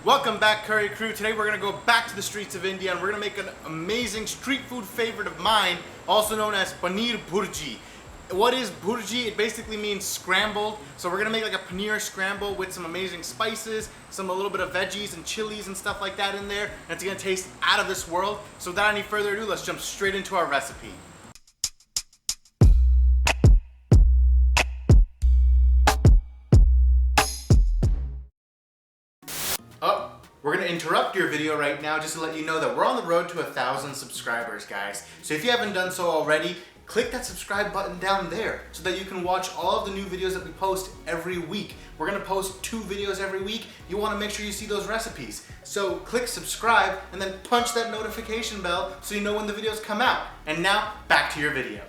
Welcome back, Curry Crew. Today we're going to go back to the streets of India and we're going to make an amazing street food favorite of mine, also known as Paneer Bhurji. What is Bhurji? It basically means scrambled. So we're going to make like a paneer scramble with some amazing spices, a little bit of veggies and chilies and stuff like that in there. And it's going to taste out of this world. So without any further ado, let's jump straight into our recipe. We're going to interrupt your video right now just to let you know that we're on the road to 1,000 subscribers, guys. So if you haven't done so already, click that subscribe button down there so that you can watch all of the new videos that we post every week. We're going to post 2 videos every week. You want to make sure you see those recipes. So click subscribe and then punch that notification bell so you know when the videos come out. And now, back to your video.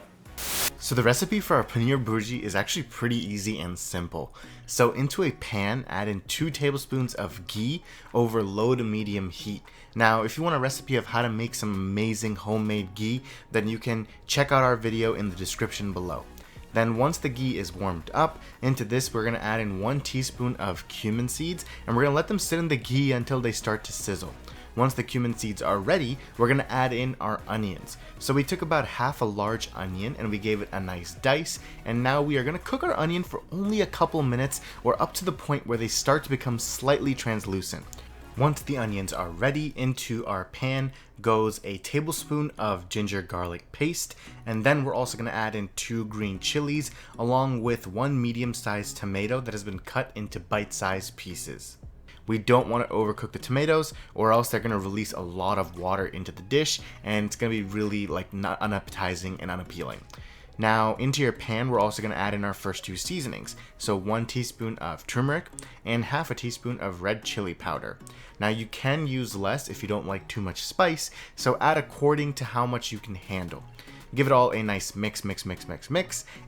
So the recipe for our Paneer Bhurji is actually pretty easy and simple. So into a pan, add in 2 tablespoons of ghee over low to medium heat. Now, if you want a recipe of how to make some amazing homemade ghee, then you can check out our video in the description below. Then once the ghee is warmed up, into this we're going to add in 1 teaspoon of cumin seeds and we're going to let them sit in the ghee until they start to sizzle. Once the cumin seeds are ready, we're going to add in our onions. So we took about half a large onion and we gave it a nice dice, and now we are going to cook our onion for only a couple minutes or up to the point where they start to become slightly translucent. Once the onions are ready, into our pan goes a tablespoon of ginger garlic paste, and then we're also going to add in 2 green chilies along with 1 medium-sized tomato that has been cut into bite-sized pieces. We don't want to overcook the tomatoes or else they're going to release a lot of water into the dish and it's going to be really not unappetizing and unappealing. Now into your pan we're also going to add in our first 2 seasonings. So 1 teaspoon of turmeric and half a teaspoon of red chili powder. Now you can use less if you don't like too much spice, so add according to how much you can handle. Give it all a nice mix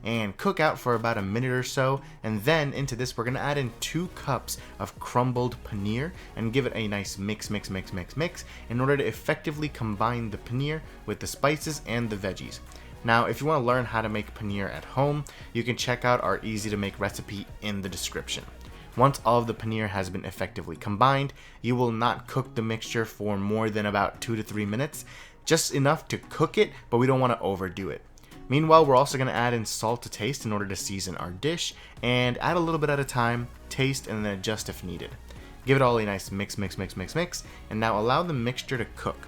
and cook out for about a minute or so, and then into this we're going to add in 2 cups of crumbled paneer and give it a nice mix in order to effectively combine the paneer with the spices and the veggies. Now if you want to learn how to make paneer at home, you can check out our easy to make recipe in the description. Once all of the paneer has been effectively combined, you will not cook the mixture for more than about 2 to 3 minutes. Just enough to cook it, but we don't want to overdo it. Meanwhile, we're also going to add in salt to taste in order to season our dish, and add a little bit at a time, taste, and then adjust if needed. Give it all a nice mix, and now allow the mixture to cook.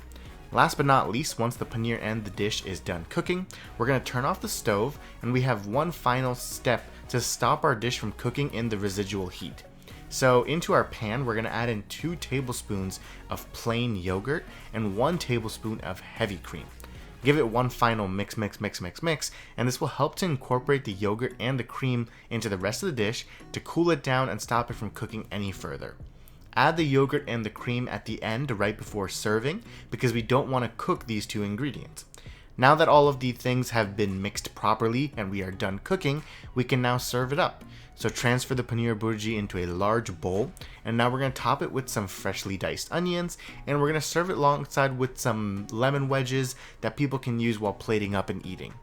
Last but not least, once the paneer and the dish is done cooking, we're going to turn off the stove, and we have one final step to stop our dish from cooking in the residual heat. So into our pan, we're going to add in 2 tablespoons of plain yogurt and 1 tablespoon of heavy cream. Give it one final mix, and this will help to incorporate the yogurt and the cream into the rest of the dish to cool it down and stop it from cooking any further. Add the yogurt and the cream at the end right before serving because we don't want to cook these 2 ingredients. Now that all of these things have been mixed properly and we are done cooking, we can now serve it up. So transfer the Paneer Bhurji into a large bowl, and now we're going to top it with some freshly diced onions, and we're going to serve it alongside with some lemon wedges that people can use while plating up and eating.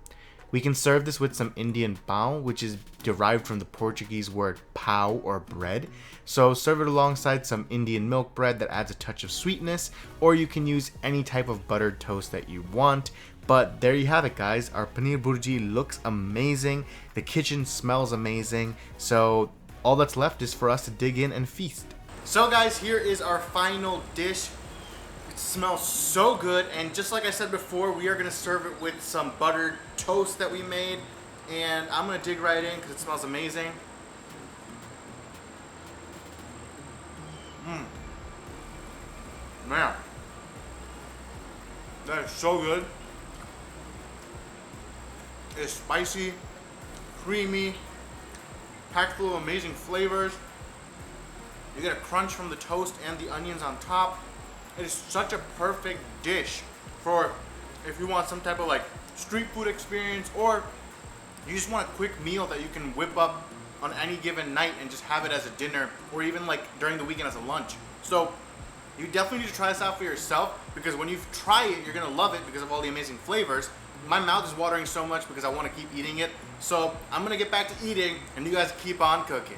We can serve this with some Indian pao, which is derived from the Portuguese word pau or bread. So serve it alongside some Indian milk bread that adds a touch of sweetness, or you can use any type of buttered toast that you want. But there you have it, guys. Our Paneer Bhurji looks amazing. The kitchen smells amazing. So all that's left is for us to dig in and feast. So guys, here is our final dish. It smells so good, and just like I said before, we are going to serve it with some buttered toast that we made, and I'm going to dig right in because it smells amazing. Man, that is so good. It's spicy, creamy, packed full of amazing flavors. You get a crunch from the toast and the onions on top. It is such a perfect dish for if you want some type of street food experience, or you just want a quick meal that you can whip up on any given night and just have it as a dinner, or even during the weekend as a lunch. So you definitely need to try this out for yourself, because when you try it, you're gonna love it because of all the amazing flavors. My mouth is watering so much because I want to keep eating it. So I'm gonna get back to eating, and you guys keep on cooking.